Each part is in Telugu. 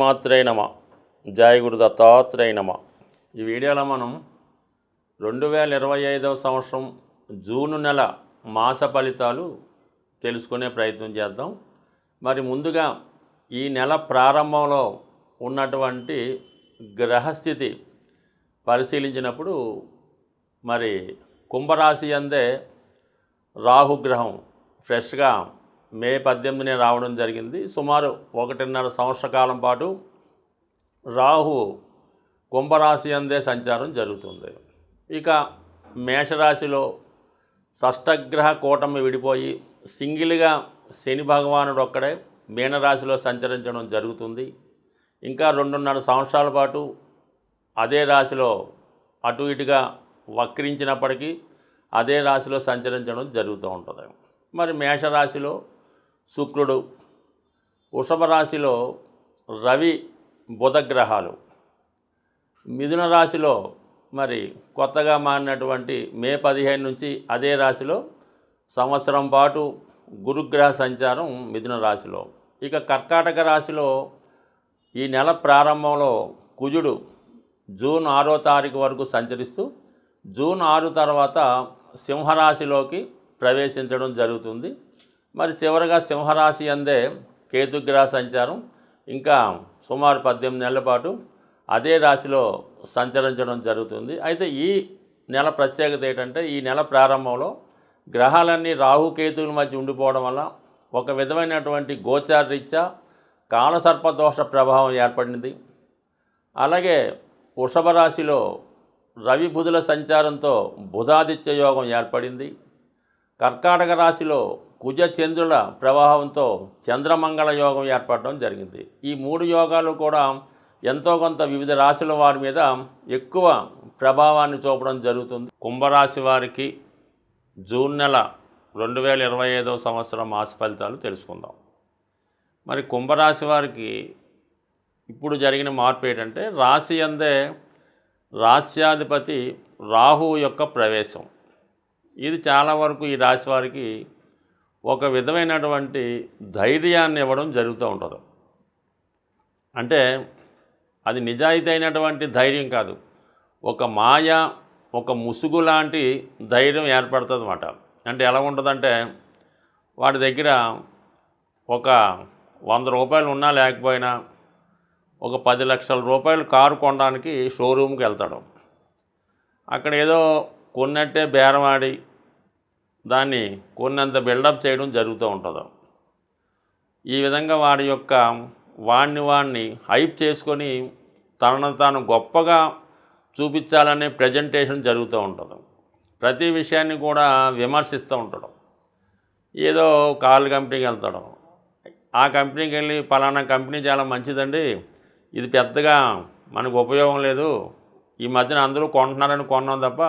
శ్రీమాత్రే నమ. జయ గురు దత్తాత్రేయ నమ. ఈ వీడియోలో మనం 2025వ సంవత్సరం జూన్ నెల మాస ఫలితాలు తెలుసుకునే ప్రయత్నం చేద్దాం. మరి ముందుగా ఈ నెల ప్రారంభంలో ఉన్నటువంటి గ్రహస్థితి పరిశీలించినప్పుడు మరి కుంభరాశి అందే రాహుగ్రహం ఫ్రెష్గా మే 18నే రావడం జరిగింది. సుమారు 1.5 సంవత్సర కాలం పాటు రాహు కుంభరాశి అందే సంచారం జరుగుతుంది. ఇక మేషరాశిలో షష్టగ్రహ కూటమి విడిపోయి సింగిల్గా శని భగవానుడు ఒక్కడే మీనరాశిలో సంచరించడం జరుగుతుంది. ఇంకా 2.5 సంవత్సరాల పాటు అదే రాశిలో అటు ఇటుగా వక్రించినప్పటికీ అదే రాశిలో సంచరించడం జరుగుతూ ఉంటుంది. మరి మేషరాశిలో శుక్రుడు, వృషభ రాశిలో రవి బుధ గ్రహాలు, మిథున రాశిలో మరి కొత్తగా మారినటువంటి మే 15 నుంచి అదే రాశిలో సంవత్సరం పాటు గురుగ్రహ సంచారం మిథున రాశిలో. ఇక కర్కాటక రాశిలో ఈ నెల ప్రారంభంలో కుజుడు జూన్ 6వ తారీఖు వరకు సంచరిస్తూ జూన్ 6 తర్వాత సింహరాశిలోకి ప్రవేశించడం జరుగుతుంది. మరి చివరగా సింహరాశి అందే కేతుగ్రహ సంచారం ఇంకా సుమారు 18 నెలల పాటు అదే రాశిలో సంచరించడం జరుగుతుంది. అయితే ఈ నెల ప్రత్యేకత ఏంటంటే ఈ నెల ప్రారంభంలో గ్రహాలన్నీ రాహుకేతువుల మధ్య ఉండిపోవడం వల్ల ఒక విధమైనటువంటి గోచారరీత్యా కాలసర్పదోష ప్రభావం ఏర్పడింది. అలాగే వృషభ రాశిలో రవి బుధుల సంచారంతో బుధాదిత్య యోగం ఏర్పడింది. కర్కాటక రాశిలో కుజ చంద్రుల ప్రభావంతో చంద్రమంగళ యోగం ఏర్పడడం జరిగింది. ఈ 3 యోగాలు కూడా ఎంతో కొంత వివిధ రాశుల వారి మీద ఎక్కువ ప్రభావాన్ని చూపడం జరుగుతుంది. కుంభరాశి వారికి జూన్ నెల 2025వ సంవత్సరం మాస ఫలితాలు తెలుసుకుందాం. మరి కుంభరాశి వారికి ఇప్పుడు జరిగిన మార్పు ఏంటంటే రాశి అందే రాశ్యాధిపతి రాహువు యొక్క ప్రవేశం. ఇది చాలా వరకు ఈ రాశి వారికి ఒక విధమైనటువంటి ధైర్యాన్ని ఇవ్వడం జరుగుతూ ఉంటుంది. అంటే అది నిజాయితీ అయినటువంటి ధైర్యం కాదు, ఒక మాయ, ఒక ముసుగు లాంటి ధైర్యం ఏర్పడుతుంది అన్నమాట. అంటే ఎలా ఉంటుందంటే వాడి దగ్గర ఒక 100 రూపాయలు ఉన్నా లేకపోయినా ఒక 10 లక్షల రూపాయలు కారు కొనడానికి షోరూమ్కి వెళ్తాడు. అక్కడ ఏదో కొన్నట్టే బేరమాడి దాన్ని కొన్నంత బిల్డప్ చేయడం జరుగుతూ ఉంటుంది. ఈ విధంగా వాడిని హైప్ చేసుకొని తనను తాను గొప్పగా చూపించాలనే ప్రజెంటేషన్ జరుగుతూ ఉంటుంది. ప్రతి విషయాన్ని కూడా విమర్శిస్తూ ఉంటాడు. ఏదో కారు కంపెనీకి వెళ్తాడు, ఆ కంపెనీకి వెళ్ళి పలానా కంపెనీ చాలా మంచిదండి, ఇది పెద్దగా మనకు ఉపయోగం లేదు, ఈ మధ్యన అందరూ కొంటున్నారని కొన్నాం తప్ప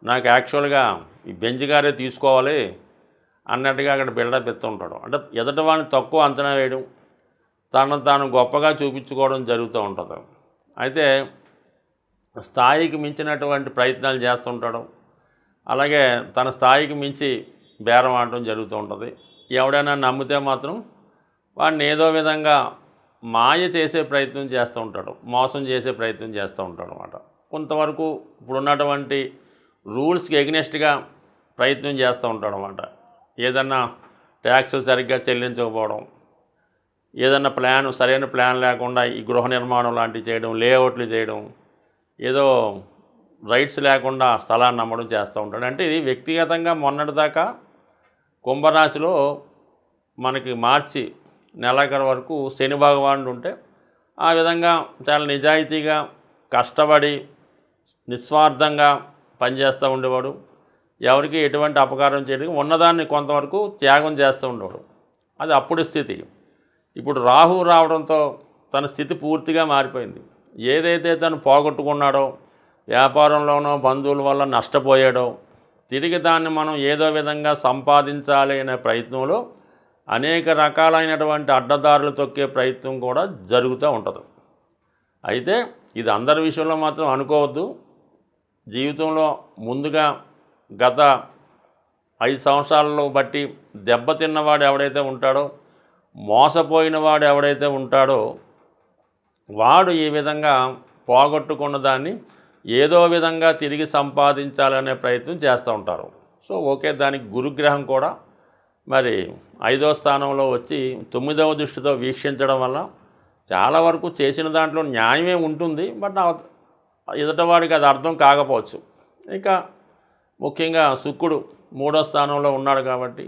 నాకు యాక్చువల్గా ఈ బెంజ్ గారే తీసుకోవాలి అన్నట్టుగా అక్కడ బిల్డప్ ఇస్తూ ఉంటాడు. అంటే ఎదుటి వాడిని తక్కువ అంచనా వేయడం, తనను తాను గొప్పగా చూపించుకోవడం జరుగుతూ ఉంటుంది. అయితే స్థాయికి మించినటువంటి ప్రయత్నాలు చేస్తుంటాడు. అలాగే తన స్థాయికి మించి బేరం ఆడటం జరుగుతూ ఉంటుంది. ఎవడైనా నమ్మితే మాత్రం వాడిని ఏదో విధంగా మాయ చేసే ప్రయత్నం చేస్తూ ఉంటాడు, మోసం చేసే ప్రయత్నం చేస్తూ ఉంటాడు అన్నమాట. కొంతవరకు ఇప్పుడున్నటువంటి రూల్స్కి ఎగ్నెస్ట్గా ప్రయత్నం చేస్తూ ఉంటాడు అన్నమాట. ఏదన్నా ట్యాక్సులు సరిగ్గా చెల్లించకపోవడం, ఏదన్నా సరైన ప్లాన్ లేకుండా ఈ గృహ నిర్మాణం లాంటివి చేయడం, లేఅవుట్లు చేయడం, ఏదో రైట్స్ లేకుండా స్థలాన్ని అమ్మడం చేస్తూ ఉంటాడు. అంటే ఇది వ్యక్తిగతంగా మొన్నటిదాకా కుంభరాశిలో మనకి మార్చి నెలాఖరు వరకు శని భగవానుడు ఉంటే ఆ విధంగా చాలా నిజాయితీగా కష్టపడి నిస్వార్థంగా పనిచేస్తూ ఉండేవాడు. ఎవరికి ఎటువంటి అపకారం చేయడానికి ఉన్నదాన్ని కొంతవరకు త్యాగం చేస్తూ ఉండేవాడు. అది అప్పుడు స్థితి. ఇప్పుడు రాహు రావడంతో తన స్థితి పూర్తిగా మారిపోయింది. ఏదైతే తను పోగొట్టుకున్నాడో, వ్యాపారంలోనో బంధువుల వల్ల నష్టపోయాడో, తిరిగి దాన్ని మనం ఏదో విధంగా సంపాదించాలి అనే ప్రయత్నంలో అనేక రకాలైనటువంటి అడ్డదారులు తొక్కే ప్రయత్నం కూడా జరుగుతూ ఉంటుంది. అయితే ఇది అందరి విషయంలో మాత్రం అనుకోవద్దు. జీవితంలో ముందుగా గత 5 సంవత్సరాలలో బట్టి దెబ్బతిన్నవాడు ఎవడైతే ఉంటాడో, మోసపోయిన వాడు ఎవడైతే ఉంటాడో వాడు ఈ విధంగా పోగొట్టుకున్న దాన్ని ఏదో విధంగా తిరిగి సంపాదించాలనే ప్రయత్నం చేస్తూ ఉంటారు. సో ఓకే, దానికి గురుగ్రహం కూడా మరి 5వ స్థానంలో వచ్చి 9వ దృష్టితో వీక్షించడం వల్ల చాలా వరకు చేసిన దాంట్లో న్యాయమే ఉంటుంది. బట్ ఎదుటవాడికి అది అర్థం కాకపోవచ్చు. ఇంకా ముఖ్యంగా శుక్రుడు 3వ స్థానంలో ఉన్నాడు కాబట్టి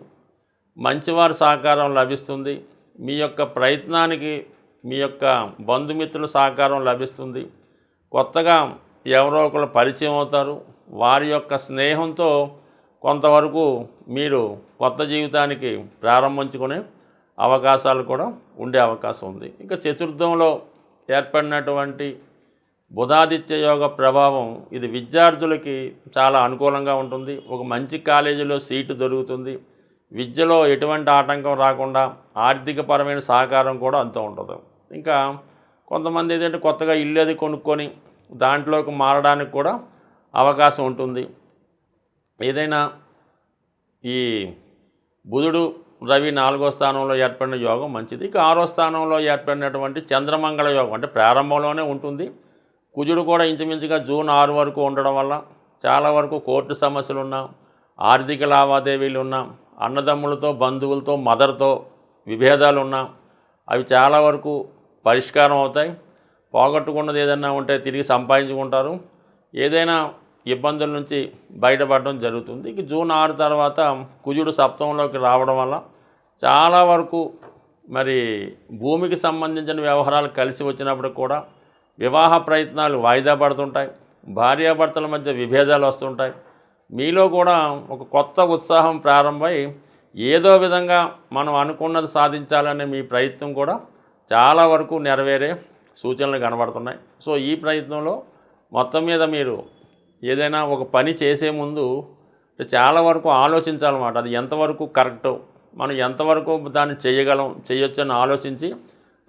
మంచివారి సహకారం లభిస్తుంది. మీ యొక్క ప్రయత్నానికి మీ యొక్క బంధుమిత్రుల సహకారం లభిస్తుంది. కొత్తగా ఎవరో ఒకరు పరిచయం అవుతారు. వారి యొక్క స్నేహంతో కొంతవరకు మీరు కొత్త జీవితానికి ప్రారంభించుకునే అవకాశాలు కూడా ఉండే అవకాశం ఉంది. ఇంకా చతుర్థంలో ఏర్పడినటువంటి బుధాదిత్య యోగ ప్రభావం ఇది విద్యార్థులకి చాలా అనుకూలంగా ఉంటుంది. ఒక మంచి కాలేజీలో సీటు దొరుకుతుంది. విద్యలో ఎటువంటి ఆటంకం రాకుండా ఆర్థికపరమైన సహకారం కూడా అంత ఉంటుంది. ఇంకా కొంతమంది ఏంటంటే కొత్తగా ఇల్లు అది కొనుక్కొని దాంట్లోకి మారడానికి కూడా అవకాశం ఉంటుంది. ఏదైనా ఈ బుధుడు రవి 4వ స్థానంలో ఏర్పడిన యోగం మంచిది. ఇక 6వ స్థానంలో ఏర్పడినటువంటి చంద్రమంగళ యోగం అంటే ప్రారంభంలోనే ఉంటుంది. కుజుడు కూడా ఇంచుమించుగా జూన్ 6 వరకు ఉండడం వల్ల చాలా వరకు కోర్టు సమస్యలున్నా, ఆర్థిక లావాదేవీలున్నా, అన్నదమ్ములతో బంధువులతో మదర్తో విభేదాలున్నా అవి చాలా వరకు పరిష్కారం అవుతాయి. పోగొట్టుకున్నది ఏదైనా ఉంటే తిరిగి సంపాదించుకుంటారు. ఏదైనా ఇబ్బందుల నుంచి బయటపడడం జరుగుతుంది. ఇక జూన్ 6 తర్వాత కుజుడు సప్తమంలోకి రావడం వల్ల చాలా వరకు మరి భూమికి సంబంధించిన వ్యవహారాలు కలిసి వచ్చినప్పుడు కూడా వివాహ ప్రయత్నాలు వాయిదా పడుతుంటాయి. భార్యాభర్తల మధ్య విభేదాలు వస్తుంటాయి. మీలో కూడా ఒక కొత్త ఉత్సాహం ప్రారంభమై ఏదో విధంగా మనం అనుకున్నది సాధించాలనే మీ ప్రయత్నం కూడా చాలా వరకు నెరవేరే సూచనలు కనబడుతున్నాయి. సో ఈ ప్రయత్నంలో మొత్తం మీద మీరు ఏదైనా ఒక పని చేసే ముందు చాలా వరకు ఆలోచించాలన్నమాట. అది ఎంతవరకు కరెక్టో, మనం ఎంతవరకు దాన్ని చేయొచ్చని ఆలోచించి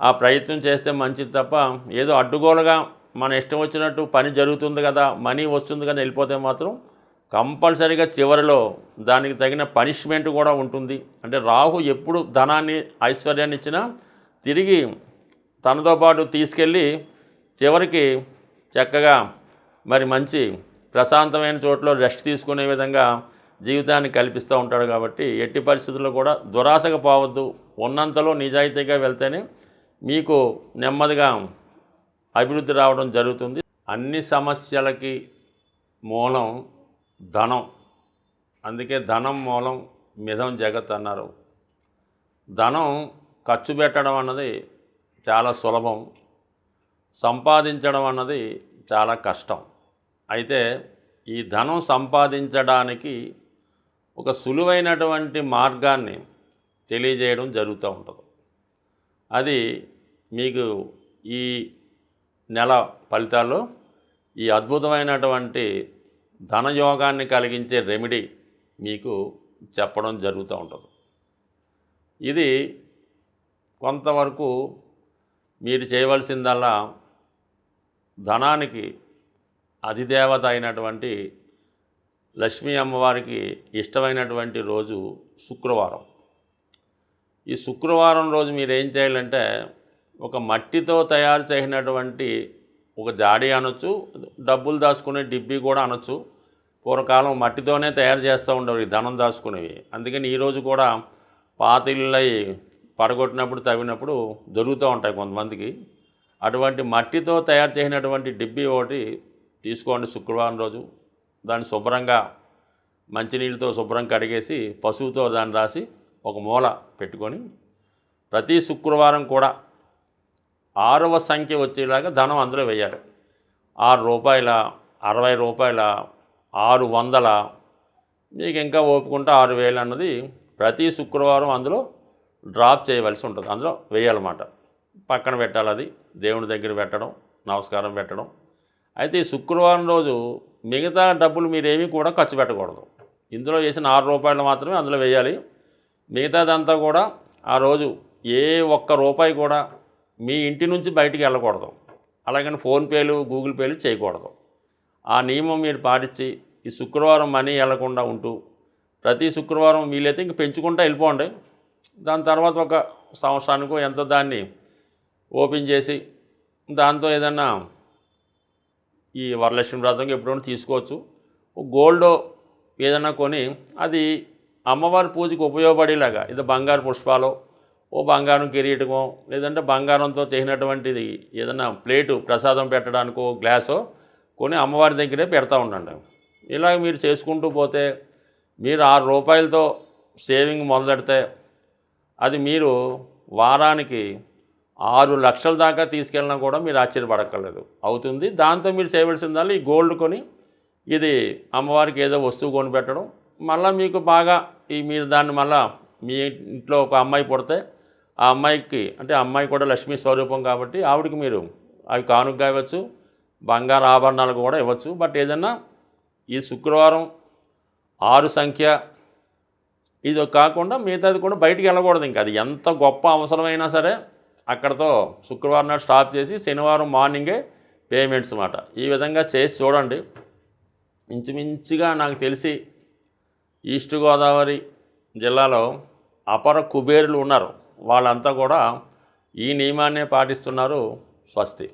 ఆ ప్రయత్నం చేస్తే మంచిది తప్ప ఏదో అడ్డుగోలుగా మన ఇష్టం వచ్చినట్టు పని జరుగుతుంది కదా, మనీ వస్తుంది కదా వెళ్ళిపోతే మాత్రం కంపల్సరీగా చివరిలో దానికి తగిన పనిష్మెంట్ కూడా ఉంటుంది. అంటే రాహు ఎప్పుడు ధనాన్ని ఐశ్వర్యాన్ని ఇచ్చినా తిరిగి తనతో పాటు తీసుకెళ్ళి చివరికి చక్కగా మరి మంచి ప్రశాంతమైన చోట్ల రెస్ట్ తీసుకునే విధంగా జీవితాన్ని కల్పిస్తూ ఉంటాడు. కాబట్టి ఎట్టి పరిస్థితుల్లో కూడా దురాశగా పోవద్దు. ఉన్నంతలో నిజాయితీగా వెళ్తేనే మీకు నెమ్మదిగా అభివృద్ధి రావడం జరుగుతుంది. అన్ని సమస్యలకి మూలం ధనం. అందుకే ధనం మూలం మిథం జగత్ అన్నారు. ధనం ఖర్చు పెట్టడం అన్నది చాలా సులభం, సంపాదించడం అన్నది చాలా కష్టం. అయితే ఈ ధనం సంపాదించడానికి ఒక సులువైనటువంటి మార్గాన్ని తెలియజేయడం జరుగుతూ ఉంటుంది. అది మీకు ఈ నెల ఫలితాల్లో ఈ అద్భుతమైనటువంటి ధనయోగాన్ని కలిగించే రెమెడీ మీకు చెప్పడం జరుగుతూ ఉంటుంది. ఇది కొంతవరకు మీరు చేయవలసిందల్లా ధనానికి అధిదేవత అయినటువంటి లక్ష్మీ అమ్మవారికి ఇష్టమైనటువంటి రోజు శుక్రవారం. ఈ శుక్రవారం రోజు మీరు ఏం చేయాలంటే ఒక మట్టితో తయారు చేసినటువంటి ఒక జాడీ అనొచ్చు, డబ్బులు దాచుకునే డిబ్బీ కూడా అనొచ్చు. పూర్వకాలం మట్టితోనే తయారు చేస్తూ ఉండేవి ధనం దాచుకునేవి. అందుకని ఈరోజు కూడా పాత ఇళ్ళై పడగొట్టినప్పుడు తవ్వినప్పుడు దొరుకుతూ ఉంటాయి కొంతమందికి. అటువంటి మట్టితో తయారు చేసినటువంటి డిబ్బీ ఒకటి తీసుకోండి శుక్రవారం రోజు. దాన్ని శుభ్రంగా మంచినీళ్ళతో శుభ్రం కడిగేసి పసుపుతో దాన్ని రాసి ఒక మూల పెట్టుకొని ప్రతి శుక్రవారం కూడా 6వ సంఖ్య వచ్చేలాగా ధనం అందులో వేయాలి. 6 రూపాయల, 60 రూపాయల, 600, మీకు ఇంకా ఓపుకుంటే 6000 అన్నది ప్రతి శుక్రవారం అందులో డ్రాప్ చేయవలసి ఉంటుంది. అందులో వేయాలన్నమాట. పక్కన పెట్టాలి. అది దేవుని దగ్గర పెట్టడం, నమస్కారం పెట్టడం. అయితే ఈ శుక్రవారం రోజు మిగతా డబ్బులు మీరేమీ కూడా ఖర్చు పెట్టకూడదు. ఇందులో వేసిన 6 రూపాయలు మాత్రమే అందులో వేయాలి. మిగతాదంతా కూడా ఆ రోజు ఏ ఒక్క రూపాయి కూడా మీ ఇంటి నుంచి బయటికి వెళ్ళకూడదు. అలాగని ఫోన్పేలు, గూగుల్ పేలు చేయకూడదు. ఆ నియమం మీరు పాటించి ఈ శుక్రవారం మనీ వెళ్లకుండా ఉంటూ ప్రతి శుక్రవారం వీలైతే ఇంక పెంచుకుంటూ వెళ్ళిపోండి. దాని తర్వాత ఒక సంవత్సరానికో ఎంతో దాన్ని ఓపెన్ చేసి దాంతో ఏదన్నా ఈ వరలక్ష్మి వ్రతంకి ఎప్పుడైనా తీసుకోవచ్చు. గోల్డ్ ఏదన్నా కొని అది అమ్మవారి పూజకి ఉపయోగపడేలాగా, ఇది బంగారు పుష్పాలు, ఓ బంగారం కిరీటమో, లేదంటే బంగారంతో చేసినటువంటిది ఏదన్నా ప్లేటు ప్రసాదం పెట్టడానికో గ్లాసో కొని అమ్మవారి దగ్గరే పెడతా ఉండండి. ఇలాగ మీరు చేసుకుంటూ పోతే మీరు రూ. 6తో సేవింగ్ మొదలెడితే అది మీరు వారానికి 6 లక్షల దాకా తీసుకెళ్ళినా కూడా మీరు ఆశ్చర్యపడక్కర్లేదు, అవుతుంది. దాంతో మీరు చేయవలసిందల్లా ఈ గోల్డ్ కొని ఇది అమ్మవారికి ఏదో వస్తువు కొనిపెట్టడం. మళ్ళీ మీకు బాగా మీరు దాన్ని మళ్ళీ మీ ఇంట్లో ఒక అమ్మాయి పుడితే ఆ అమ్మాయికి, అంటే అమ్మాయి కూడా లక్ష్మీ స్వరూపం కాబట్టి ఆవిడకి మీరు అవి కానుకగా ఇవ్వచ్చు, బంగారు ఆభరణాలు కూడా ఇవ్వచ్చు. బట్ ఏదన్నా ఈ శుక్రవారం 6 సంఖ్య ఇది కాకుండా మిగతాది కూడా బయటికి వెళ్ళకూడదు. ఇంకా అది ఎంత గొప్ప అవసరమైనా సరే అక్కడతో శుక్రవారం నాడు స్టాప్ చేసి శనివారం మార్నింగే పేమెంట్స్ మాట. ఈ విధంగా చేసి చూడండి. ఇంచుమించుగా నాకు తెలిసి ఈస్ట్ గోదావరి జిల్లాలో అపర కుబేరులు ఉన్నారు, వాళ్ళంతా కూడా ఈ నియమాన్నే పాటిస్తున్నారు. స్వస్తి.